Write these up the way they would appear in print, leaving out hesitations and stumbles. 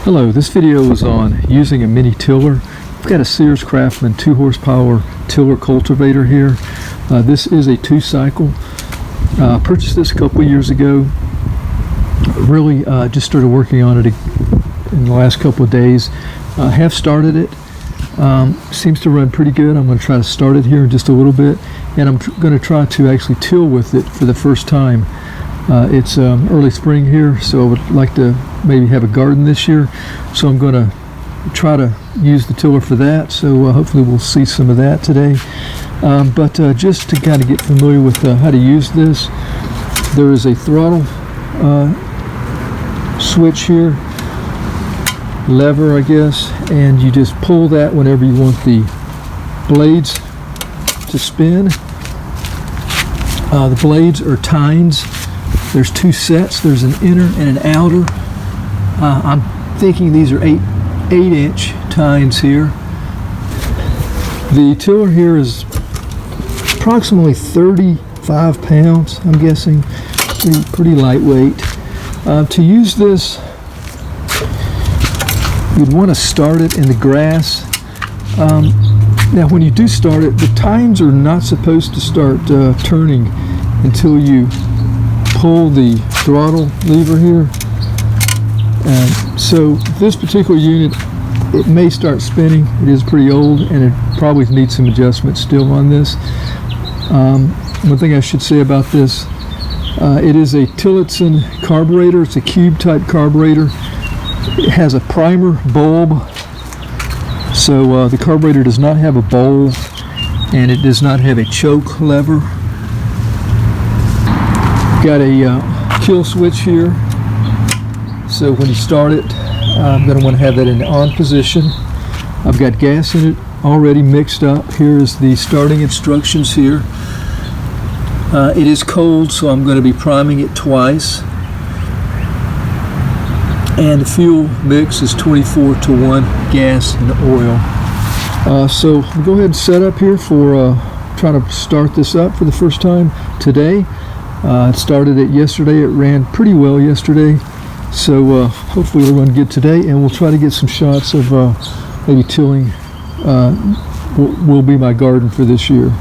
Hello, this video is on using a mini tiller. I've got a Sears Craftsman 2 horsepower tiller cultivator here. This is a 2-cycle. Purchased this a couple years ago. Really just started working on it in the last couple of days. Have started it. Seems to run pretty good. I'm going to try to start it here in just a little bit, and I'm going to try to actually till with it for the first time. It's early spring here, so I would like to maybe have a garden this year, so I'm going to try to use the tiller for that. So hopefully we'll see some of that today. But just to kind of get familiar with how to use this, there is a throttle switch here, lever I guess, and you just pull that whenever you want the blades to spin. The blades are tines. There's 2 sets. There's an inner and an outer. I'm thinking these are 8-inch tines here. The tiller here is approximately 35 pounds, I'm guessing. Pretty lightweight. To use this, you'd want to start it in the grass. Now when you do start it, the tines are not supposed to start turning until you pull the throttle lever here. So this particular unit, it may start spinning. It is pretty old and it probably needs some adjustment still on this. One thing I should say about this, it is a Tillotson carburetor. It's a cube type carburetor. It has a primer bulb, so the carburetor does not have a bowl, and it does not have a choke lever. Got a kill switch here, so when you start it, I'm going to want to have that in the on position. I've got gas in it already mixed up. Here is the starting instructions here. It is cold, so I'm going to be priming it twice. And the fuel mix is 24:1 gas and oil. So we'll go ahead and set up here for trying to start this up for the first time today. I started it yesterday. It ran pretty well yesterday. So hopefully it'll run good today, and we'll try to get some shots of maybe tilling will be my garden for this year.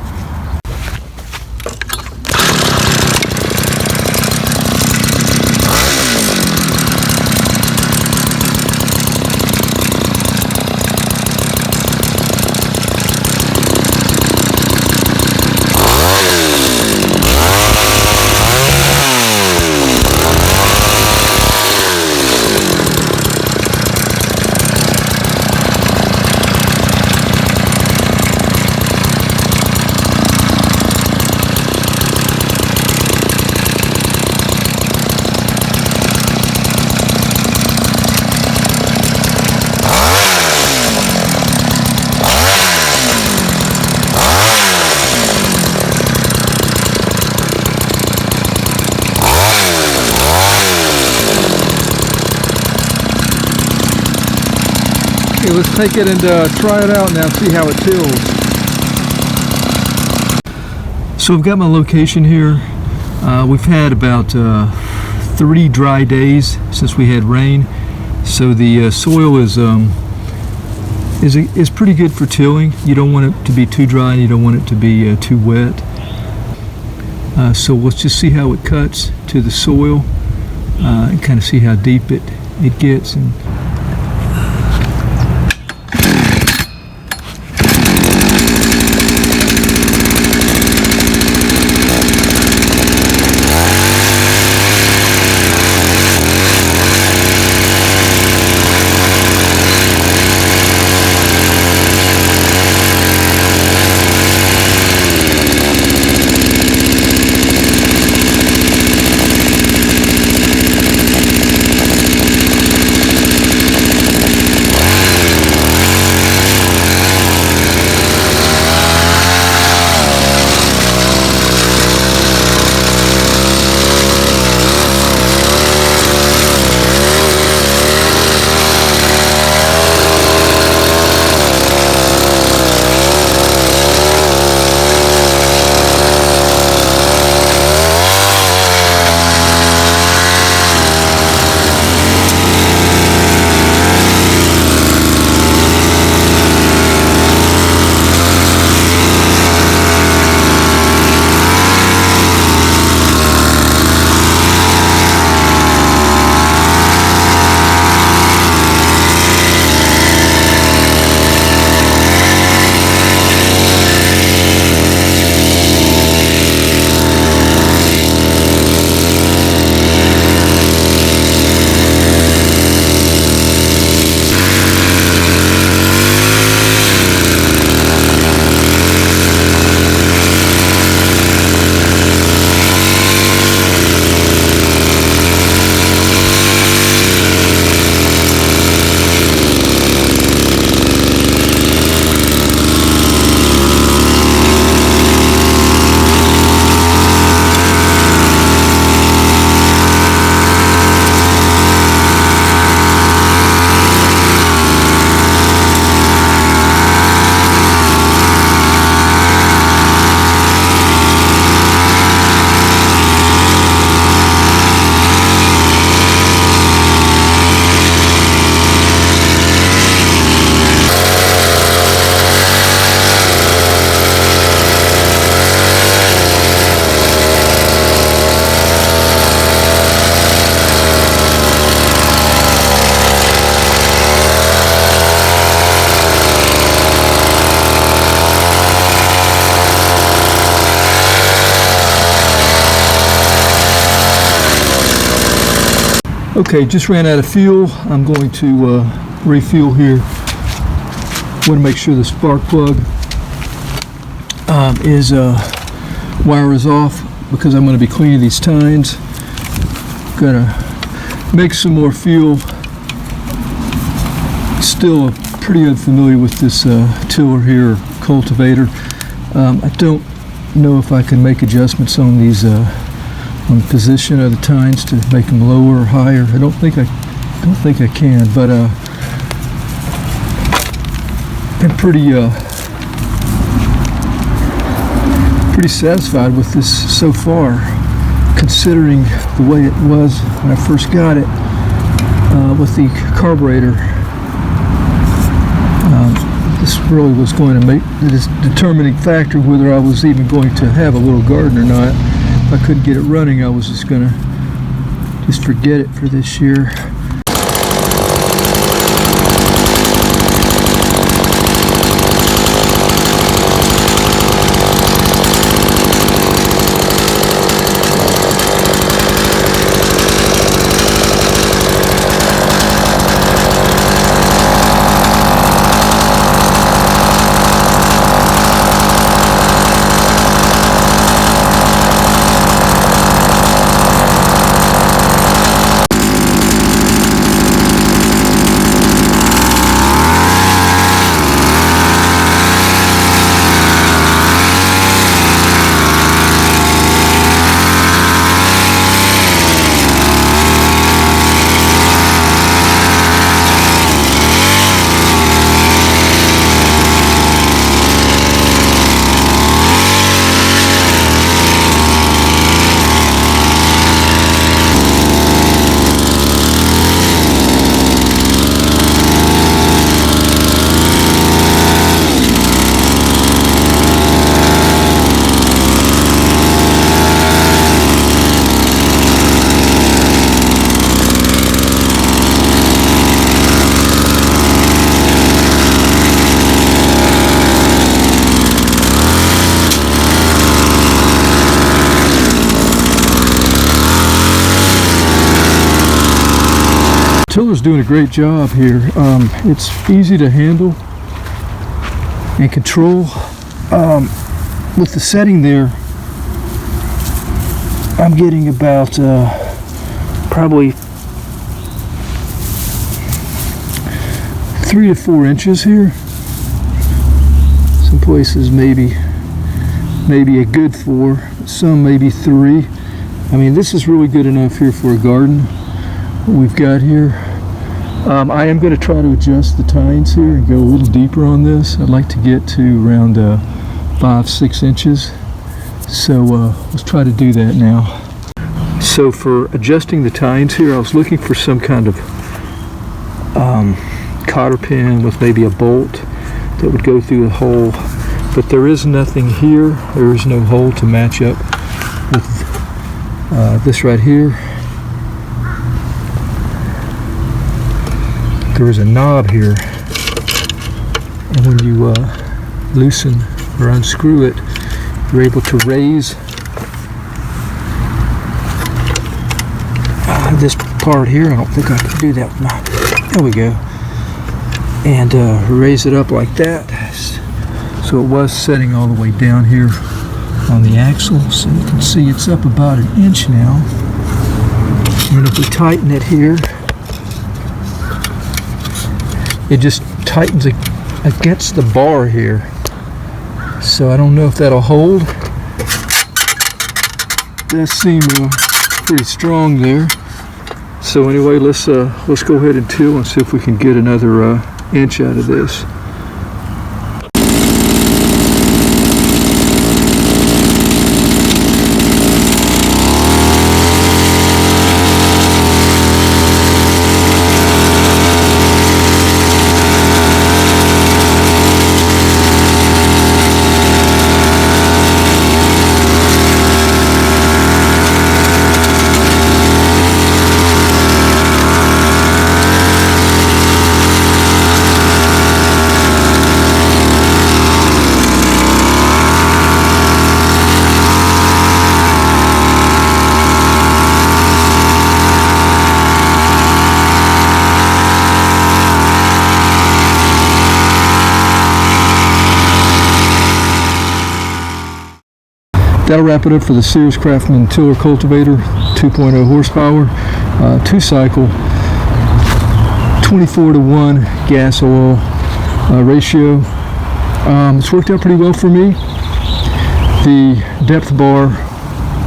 Okay, let's take it and try it out now, see how it tills. So I've got my location here. We've had about 3 dry days since we had rain, so the soil is pretty good for tilling. You don't want it to be too dry, and you don't want it to be too wet. So let's just see how it cuts to the soil and kind of see how deep it gets. And Okay, just ran out of fuel. I'm going to refuel here. Want to make sure the spark plug wire is off because I'm going to be cleaning these tines. Gonna make some more fuel. Still pretty unfamiliar with this tiller here, or cultivator. I don't know if I can make adjustments on these on the position of the tines to make them lower or higher. I don't think I can, but I'm pretty satisfied with this so far, considering the way it was when I first got it with the carburetor. This really was going to make this determining factor whether I was even going to have a little garden or not. If I couldn't get it running, I was just going to forget it for this year. Tiller's doing a great job here. It's easy to handle and control. With the setting there, I'm getting about probably 3 to 4 inches here. Some places maybe a good 4, some maybe 3. I mean, this is really good enough here for a garden. What we've got here. I am going to try to adjust the tines here and go a little deeper on this. I'd like to get to around 5-6 inches. So let's try to do that now. So for adjusting the tines here, I was looking for some kind of cotter pin with maybe a bolt that would go through the hole. But there is nothing here. There is no hole to match up with this right here. There is a knob here, and when you loosen or unscrew it, you're able to raise this part here. I don't think I can do that with my, there we go, and raise it up like that. So it was setting all the way down here on the axle, so you can see it's up about 1 inch now. And if we tighten it here, it just tightens against the bar here. So I don't know if that'll hold. That seemed pretty strong there. So anyway, let's go ahead and till and see if we can get another inch out of this. that'll wrap it up for the Sears Craftsman Tiller Cultivator, 2.0 horsepower, 2-cycle, 24:1 gas oil ratio. It's worked out pretty well for me. The depth bar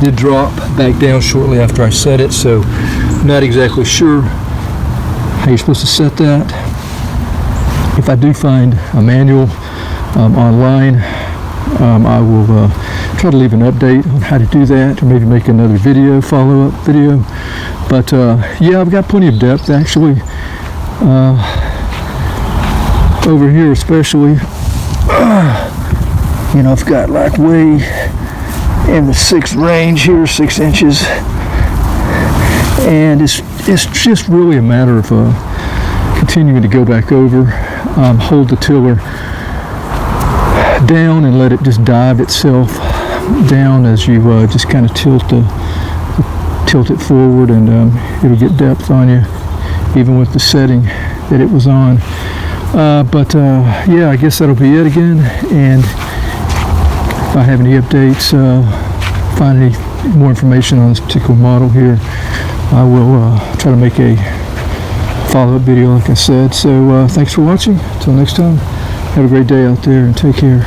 did drop back down shortly after I set it, so not exactly sure how you're supposed to set that. If I do find a manual online, I will try to leave an update on how to do that, or maybe make another video, follow-up video. But yeah, I've got plenty of depth actually. Over here especially, you know, I've got like way in the 6th range here, 6 inches, and it's just really a matter of continuing to go back over, hold the tiller down and let it just dive itself down as you just kind of tilt it forward, and it'll get depth on you even with the setting that it was on. Yeah, I guess that'll be it again, and if I have any updates, find any more information on this particular model here, I will try to make a follow-up video like I said. So thanks for watching. Until next time, have a great day out there and take care.